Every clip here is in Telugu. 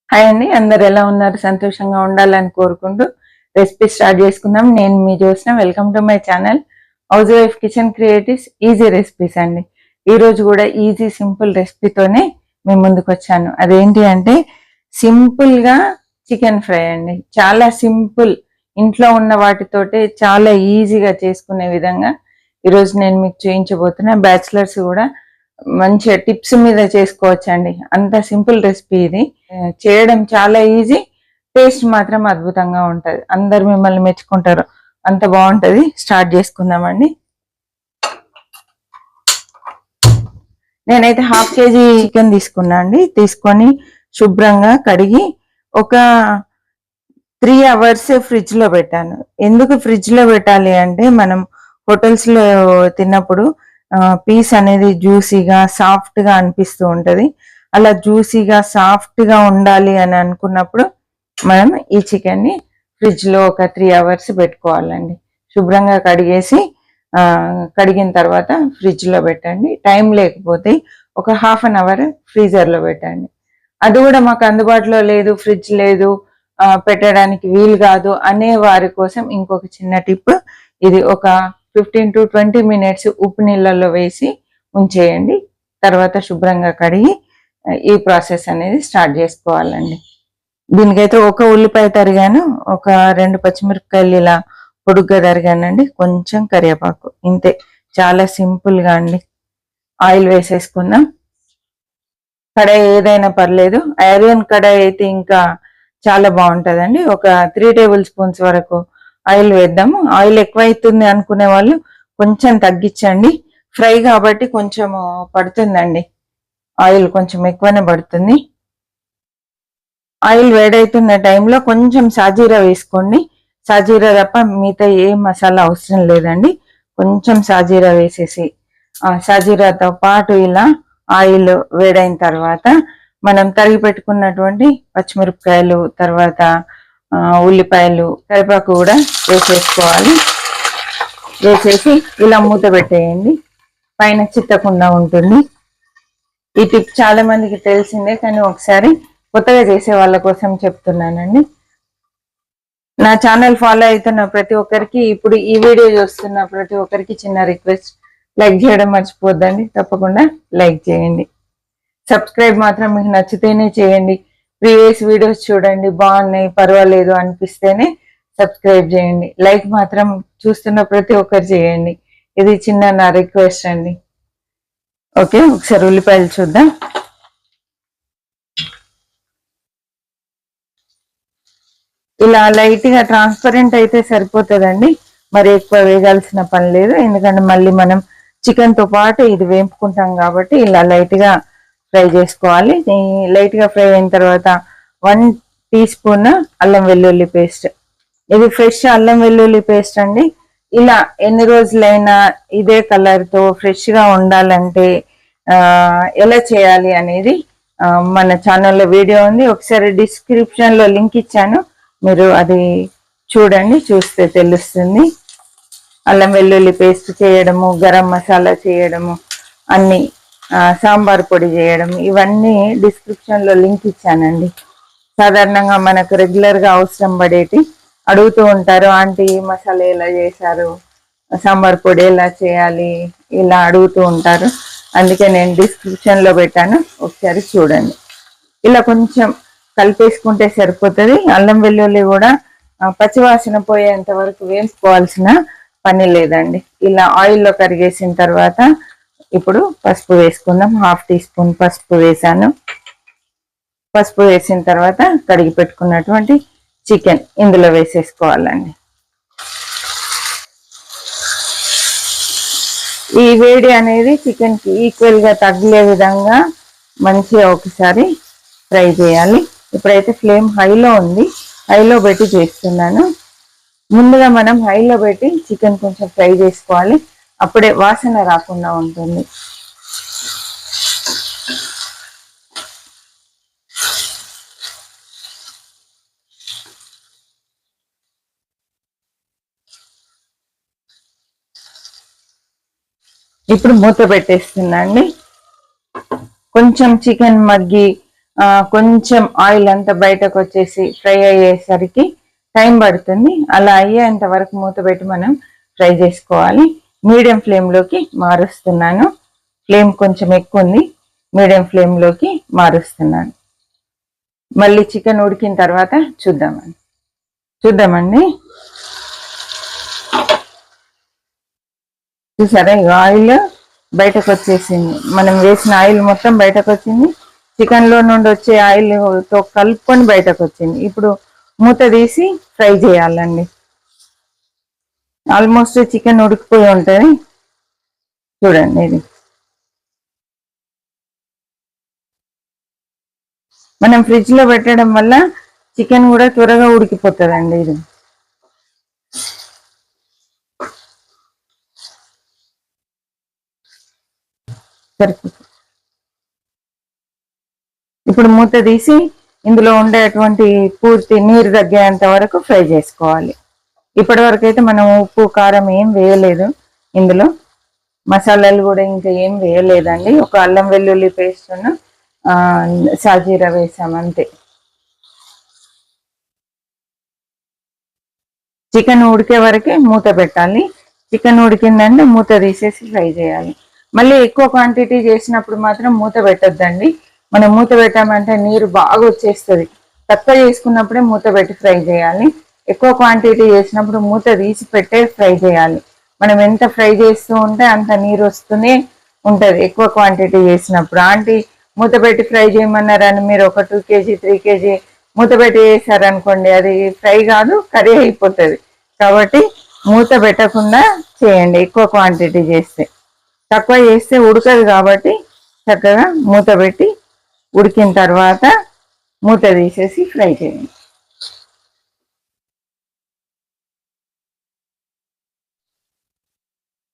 హాయ్ అండి, అందరు ఎలా ఉన్నారు? సంతోషంగా ఉండాలని కోరుకుంటూ రెసిపీ స్టార్ట్ చేసుకుందాం. నేను మీ Jyotsna. Welcome to my channel housewife kitchen creatives easy recipes అండి. ఈరోజు కూడా ఈజీ సింపుల్ రెసిపీతోనే మేము ముందుకు వచ్చాను. అదేంటి అంటే సింపుల్గా చికెన్ ఫ్రై అండి. చాలా సింపుల్, ఇంట్లో ఉన్న వాటితోటే చాలా ఈజీగా చేసుకునే విధంగా ఈరోజు నేను మీకు చూపించబోతున్నా. బ్యాచిలర్స్ కూడా మంచిగా టిప్స్ మీద చేసుకోవచ్చండి. అంత సింపుల్ రెసిపీ ఇది. చేయడం చాలా ఈజీ, టేస్ట్ మాత్రం అద్భుతంగా ఉంటుంది. అందరు మిమ్మల్ని మెచ్చుకుంటారు, అంత బాగుంటుంది. స్టార్ట్ చేసుకుందామండి. నేనైతే హాఫ్ కేజీ చికెన్ తీసుకున్నా అండి. తీసుకొని శుభ్రంగా కడిగి ఒక 3 అవర్స్ ఫ్రిడ్జ్ లో పెట్టాను. ఎందుకు ఫ్రిడ్జ్ లో పెట్టాలి అంటే మనం హోటల్స్ లో తిన్నప్పుడు పీస్ అనేది జ్యూసీగా సాఫ్ట్ గా అనిపిస్తూ ఉంటది. అలా జ్యూసీగా సాఫ్ట్ గా ఉండాలి అని అనుకున్నప్పుడు మనం ఈ చికెన్ ని ఫ్రిడ్జ్ లో ఒక 3 అవర్స్ పెట్టుకోవాలండి. శుభ్రంగా కడిగిన తర్వాత ఫ్రిడ్జ్ లో పెట్టండి. టైం లేకపోతే ఒక హాఫ్ అన్ అవర్ ఫ్రీజర్ లో పెట్టండి. అది కూడా మాకు అందుబాటులో లేదు, ఫ్రిడ్జ్ లేదు, పెట్టడానికి వీలు కాదు అనే వారి కోసం ఇంకొక చిన్న టిప్. ఇది ఒక 15 to 20 మినిట్స్ ఉప్పు నీళ్ళల్లో వేసి ఉంచేయండి. తర్వాత శుభ్రంగా కడిగి ఈ ప్రాసెస్ అనేది స్టార్ట్ చేసుకోవాలండి. దీనికైతే ఒక ఉల్లిపాయ తరిగాను, ఒక 2 పచ్చిమిరపకాయలు ఇలా పొడుగ్గా తరిగానండి, కొంచెం కరివేపాకు, ఇంతే. చాలా సింపుల్ గా అండి. ఆయిల్ వేసేసుకుందాం. కడాయి ఏదైనా పర్లేదు, ఐరన్ కడాయి అయితే ఇంకా చాలా బాగుంటుందండి. ఒక 3 టేబుల్ స్పూన్స్ వరకు ఆయిల్ వేద్దాము. ఆయిల్ ఎక్కువ అవుతుంది అనుకునే వాళ్ళు కొంచెం తగ్గించండి. ఫ్రై కాబట్టి కొంచెం పడుతుందండి, ఆయిల్ కొంచెం ఎక్కువనే పడుతుంది. ఆయిల్ వేడవుతున్న టైంలో కొంచెం సాజీరా వేసుకోండి. సాజీరా తప్ప మిగతా ఏ మసాలా అవసరం లేదండి. కొంచెం సాజీరా వేసేసి సాజీరాతో పాటు ఇలా ఆయిల్ వేడైన తర్వాత మనం తరిగి పెట్టుకున్నటువంటి పచ్చిమిరపకాయలు, తర్వాత ఉల్లిపాయలు, కరివేపాకు కూడా వేసేసుకోవాలి. వేసేసి ఇలా మూత పెట్టేయండి, పైన చిట్టకుండా ఉంటుంది. ఈ టిప్ చాలా మందికి తెలిసిందే, కానీ ఒకసారి కొత్తగా చేసే వాళ్ళ కోసం చెప్తున్నానండి. నా ఛానల్ ఫాలో అవుతున్న ప్రతి ఒక్కరికి, ఇప్పుడు ఈ వీడియో చూస్తున్న ప్రతి ఒక్కరికి చిన్న రిక్వెస్ట్, లైక్ చేయడం మర్చిపోద్దండి. తప్పకుండా లైక్ చేయండి. సబ్స్క్రైబ్ మాత్రం మీకు నచ్చితేనే చేయండి. ప్రీవియస్ వీడియోస్ చూడండి, బాగున్నాయి పర్వాలేదు అనిపిస్తేనే సబ్స్క్రైబ్ చేయండి. లైక్ మాత్రం చూస్తున్న ప్రతి ఒక్కరు చేయండి. ఇది చిన్న నా రిక్వెస్ట్ అండి. ఓకే, ఒకసారి ఉల్లిపాయలు చూద్దాం. ఇలా లైట్ గా ట్రాన్స్పరెంట్ అయితే సరిపోతుందండి, మరి ఎక్కువ వేగాల్సిన పని లేదు. ఎందుకంటే మళ్ళీ మనం చికెన్ తో పాటు ఇది వేపుకుంటాం కాబట్టి ఇలా లైట్ గా ఫ్రై చేసుకోవాలి. లైట్ గా ఫ్రై అయిన తర్వాత 1 టీ స్పూన్ అల్లం వెల్లుల్లి పేస్ట్. ఇది ఫ్రెష్ అల్లం వెల్లుల్లి పేస్ట్ అండి. ఇలా ఎన్ని రోజులైనా ఇదే కలర్ తో ఫ్రెష్ గా ఉండాలంటే ఎలా చేయాలి అనేది మన ఛానల్లో వీడియో ఉంది. ఒకసారి డిస్క్రిప్షన్ లో లింక్ ఇచ్చాను, మీరు అది చూడండి, చూస్తే తెలుస్తుంది. అల్లం వెల్లుల్లి పేస్ట్ చేయడము, గరం మసాలా చేయడము, అన్ని సాంబార్ పొడి చేయడం, ఇవన్నీ డిస్క్రిప్షన్ లో లింక్ ఇచ్చానండి. సాధారణంగా మనకు రెగ్యులర్ గా అవసరం పడేటి అడుగుతూ ఉంటారు, ఆంటీ మసాలా ఎలా చేశారు, సాంబార్ పొడి ఎలా చేయాలి, ఇలా అడుగుతూ ఉంటారు. అందుకే నేను డిస్క్రిప్షన్ లో పెట్టాను, ఒకసారి చూడండి. ఇలా కొంచెం కలిపేసుకుంటే సరిపోతుంది. అల్లం వెల్లుల్లి కూడా పచ్చివాసన పోయేంత వరకు వేసుకోవాల్సిన పని లేదండి. ఇలా ఆయిల్లో కరిగేసిన తర్వాత ఇప్పుడు పసుపు వేసుకుందాం. 1/2 టీ స్పూన్ పసుపు వేసాను. పసుపు వేసిన తర్వాత కడిగి పెట్టుకున్నటువంటి చికెన్ ఇందులో వేసేసుకోవాలండి. ఈ వేడి అనేది చికెన్ కి ఈక్వల్ గా తగిలే విధంగా మంచిగా ఒకసారి ఫ్రై చేయాలి. ఇప్పుడైతే ఫ్లేమ్ హైలో ఉంది, హైలో పెట్టి చేస్తున్నాను. ముందుగా మనం హైలో పెట్టి చికెన్ కొంచెం ఫ్రై చేసుకోవాలి, అప్పుడే వాసన రాకుండా ఉంటుంది. ఇప్పుడు మూత పెట్టేస్తున్నా అండి. కొంచెం చికెన్ మగ్గి కొంచెం ఆయిల్ అంతా బయటకు వచ్చేసి ఫ్రై అయ్యేసరికి టైం పడుతుంది. అలా అయ్యేంత వరకు మూత పెట్టి మనం ఫ్రై చేసుకోవాలి. మీడియం ఫ్లేమ్లోకి మారుస్తున్నాను. ఫ్లేమ్ కొంచెం ఎక్కువ ఉంది, మీడియం ఫ్లేమ్లోకి మారుస్తున్నాను. మళ్ళీ చికెన్ ఉడికిన తర్వాత చూద్దామండి. చూసారా, ఈ ఆయిల్ బయటకు వచ్చేసింది. మనం వేసిన ఆయిల్ మొత్తం బయటకు వచ్చింది. చికెన్ లో నుండి వచ్చే ఆయిల్ తో కలుపుకొని బయటకు వచ్చింది. ఇప్పుడు మూత తీసి ఫ్రై చేయాలండి. ఆల్మోస్ట్ చికెన్ ఉడికిపోయి ఉంటుంది. చూడండి, ఇది మనం ఫ్రిడ్జ్ లో పెట్టడం వల్ల చికెన్ కూడా త్వరగా ఉడికిపోతుందండి. ఇది సరిపోతుంది. ఇప్పుడు మూత తీసి ఇందులో ఉండేటువంటి పూర్తి నీరు తగ్గేంత వరకు ఫ్రై చేసుకోవాలి. ఇప్పటి వరకు అయితే మనం ఉప్పు కారం ఏం వేయలేదు. ఇందులో మసాలాలు కూడా ఇంకా ఏం వేయలేదండి. ఒక అల్లం వెల్లుల్లి పేస్ట్ సాజీరా వేసాం అంతే. చికెన్ ఉడికే వరకే మూత పెట్టాలి. చికెన్ ఉడికిందంటే మూత తీసేసి ఫ్రై చేయాలి. మళ్ళీ ఎక్కువ క్వాంటిటీ చేసినప్పుడు మాత్రం మూత పెట్టొద్దండి. మనం మూత పెట్టామంటే నీరు బాగా వచ్చేస్తుంది. తక్కువ చేసుకున్నప్పుడే మూత పెట్టి ఫ్రై చేయాలి. ఎక్కువ క్వాంటిటీ చేసినప్పుడు మూత తీసి పెట్టే ఫ్రై చేయాలి. మనం ఎంత ఫ్రై చేస్తూ ఉంటే అంత నీరు వస్తూనే ఉంటది. ఎక్కువ క్వాంటిటీ చేసినప్పుడు ఆంటీ మూత పెట్టి ఫ్రై చేయమన్నారని మీరు ఒక 2 kg 3 kg మూత పెట్టి చేశారనుకోండి, అది ఫ్రై కాదు, కర్రీ అయిపోతుంది. కాబట్టి మూత పెట్టకుండా చేయండి. ఎక్కువ క్వాంటిటీ చేస్తే, తక్కువ చేస్తే ఉడకదు. కాబట్టి చక్కగా మూత పెట్టి ఉడికిన తర్వాత మూత తీసేసి ఫ్రై చేయండి.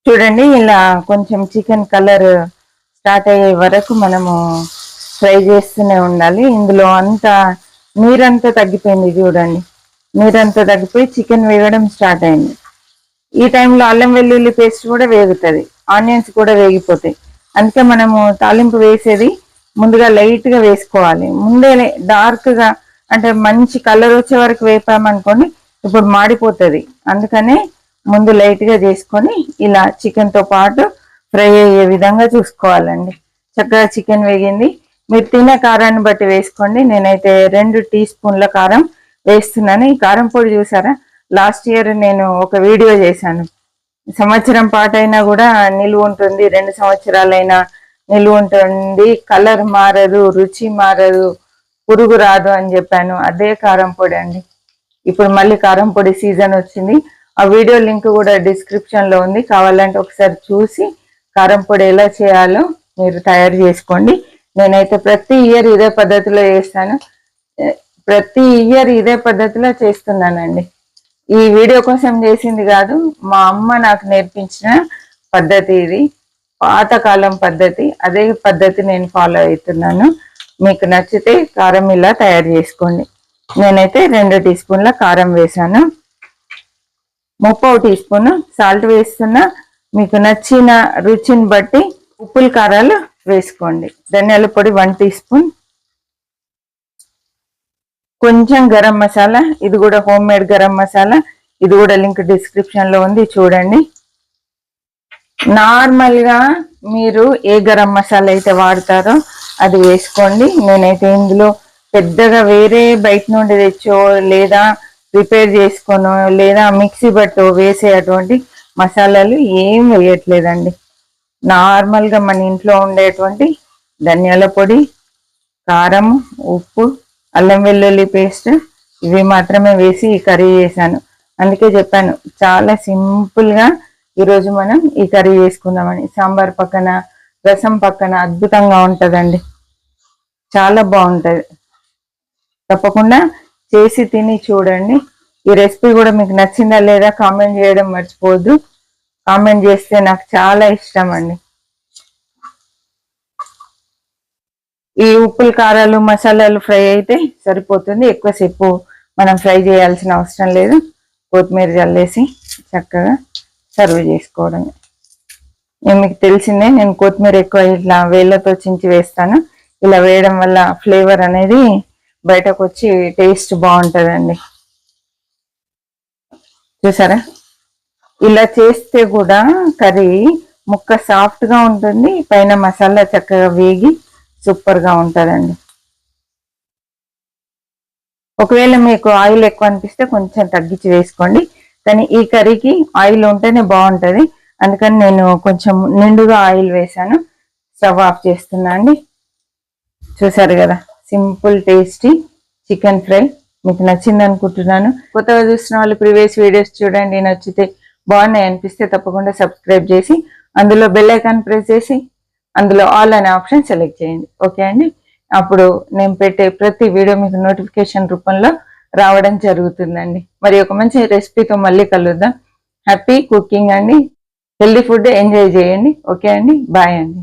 చూడండి, ఇలా కొంచెం చికెన్ కలర్ స్టార్ట్ అయ్యే వరకు మనము ఫ్రై చేస్తూనే ఉండాలి. ఇందులో అంతా నీరంతా తగ్గిపోయింది. చూడండి, నీరంతా తగ్గిపోయి చికెన్ వేగడం స్టార్ట్ అయింది. ఈ టైంలో అల్లం వెల్లుల్లి పేస్ట్ కూడా వేగుతుంది, ఆనియన్స్ కూడా వేగిపోతాయి. అందుకే మనము తాలింపు వేసేది ముందుగా లైట్ గా వేసుకోవాలి. ముందే డార్క్ గా అంటే మంచి కలర్ వచ్చే వరకు వేపామనుకోండి, ఇప్పుడు మాడిపోతుంది. అందుకనే ముందు లైట్ గా చేసుకొని ఇలా చికెన్ తో పాటు ఫ్రై అయ్యే విధంగా చూసుకోవాలండి. చక్కగా చికెన్ వేగింది. మీరు తినే కారాన్ని బట్టి వేసుకోండి. నేనైతే 2 టీ స్పూన్ల కారం వేస్తున్నాను. ఈ కారం పొడి చూసారా, లాస్ట్ ఇయర్ నేను ఒక వీడియో చేశాను. సంవత్సరం పాటైనా కూడా నిలువ ఉంటుంది, 2 సంవత్సరాలైనా నిలువ ఉంటుంది, కలర్ మారదు, రుచి మారదు, పురుగు రాదు అని చెప్పాను. అదే కారం పొడి అండి. ఇప్పుడు మళ్ళీ కారం పొడి సీజన్ వచ్చింది. ఆ వీడియో లింక్ కూడా డిస్క్రిప్షన్ లో ఉంది. కావాలంటే ఒకసారి చూసి కారం పొడి ఎలా చేయాలో మీరు తయారు చేసుకోండి. నేనైతే ప్రతి ఇయర్ ఇదే పద్ధతిలో చేస్తాను. ప్రతి ఇయర్ ఇదే పద్ధతిలో చేస్తున్నానండి. ఈ వీడియో కోసం చేసింది కాదు, మా అమ్మ నాకు నేర్పించిన పద్ధతి ఇది. పాతకాలం పద్ధతి. అదే పద్ధతి నేను ఫాలో అవుతున్నాను. మీకు నచ్చితే కారం ఇలా తయారు చేసుకోండి. నేనైతే 2 టీ స్పూన్ల కారం వేసాను. 3/4 టీ స్పూన్ సాల్ట్ వేస్తున్నా. మీకు నచ్చిన రుచిని బట్టి ఉప్పులు కారాలు వేసుకోండి. ధనియాల పొడి 1 టీ స్పూన్, కొంచెం గరం మసాలా, ఇది కూడా హోమ్ మేడ్ గరం మసాలా. ఇది కూడా లింక్ డిస్క్రిప్షన్ లో ఉంది, చూడండి. నార్మల్ గా మీరు ఏ గరం మసాలా అయితే వాడతారో అది వేసుకోండి. నేనైతే ఇందులో పెద్దగా వేరే బయట నుండి తెచ్చో లేదా ప్రిపేర్ చేసుకోనో లేదా మిక్సీ బట్టో వేసే అటువంటి మసాలాలు ఏం వేయట్లేదండి. నార్మల్ గా మన ఇంట్లో ఉండేటువంటి ధనియాల పొడి, కారం, ఉప్పు, అల్లం వెల్లుల్లి పేస్ట్ ఇవి మాత్రమే వేసి ఈ కర్రీ చేశాను. అందుకే చెప్పాను, చాలా సింపుల్ గా ఈరోజు మనం ఈ కర్రీ చేసుకుందామని. సాంబార్ పక్కన, రసం పక్కన అద్భుతంగా ఉంటుందండి. చాలా బాగుంటుంది. తప్పకుండా చేసి తిని చూడండి. ఈ రెసిపీ కూడా మీకు నచ్చిందా లేదా కామెంట్ చేయడం మర్చిపోవద్దు. కామెంట్ చేస్తే నాకు చాలా ఇష్టం అండి. ఈ ఉప్పులు కారాలు మసాలాలు ఫ్రై అయితే సరిపోతుంది. ఎక్కువసేపు మనం ఫ్రై చేయాల్సిన అవసరం లేదు. కొత్తిమీర జల్లేసి చక్కగా సర్వ్ చేసుకోవడమే. మీకు తెలిసిందే, నేను కొత్తిమీర ఎక్కువ ఇట్లా వేళ్ళతో చించి వేస్తాను. ఇలా వేయడం వల్ల ఫ్లేవర్ అనేది బయటకు వచ్చి టేస్ట్ బాగుంటుందండి. చూసారా, ఇలా చేస్తే కూడా కర్రీ ముక్క సాఫ్ట్ గా ఉంటుంది, పైన మసాలా చక్కగా వేగి సూపర్ గా ఉంటుందండి. ఒకవేళ మీకు ఆయిల్ ఎక్కువ అనిపిస్తే కొంచెం తగ్గించి వేసుకోండి, కానీ ఈ కర్రీకి ఆయిల్ ఉంటేనే బాగుంటుంది. అందుకని నేను కొంచెం నిండుగా ఆయిల్ వేసాను. స్టవ్ ఆఫ్ చేస్తున్నా అండి. చూసారు కదా, సింపుల్ టేస్టీ చికెన్ ఫ్రై మీకు నచ్చింది అనుకుంటున్నాను. కొత్తగా చూసిన వాళ్ళు ప్రీవియస్ వీడియోస్ చూడండి, నచ్చితే బాగున్నాయి అనిపిస్తే తప్పకుండా సబ్స్క్రైబ్ చేసి అందులో బెల్ ఐకాన్ ప్రెస్ చేసి అందులో ఆల్ అనే ఆప్షన్ సెలెక్ట్ చేయండి. ఓకే అండి, అప్పుడు నేను పెట్టే ప్రతి వీడియో మీకు నోటిఫికేషన్ రూపంలో రావడం జరుగుతుందండి. మరి ఒక మంచి రెసిపీతో మళ్ళీ కలుద్దాం. హ్యాపీ కుకింగ్ అండి. హెల్దీ ఫుడ్ ఎంజాయ్ చేయండి. ఓకే అండి, బాయ్ అండి.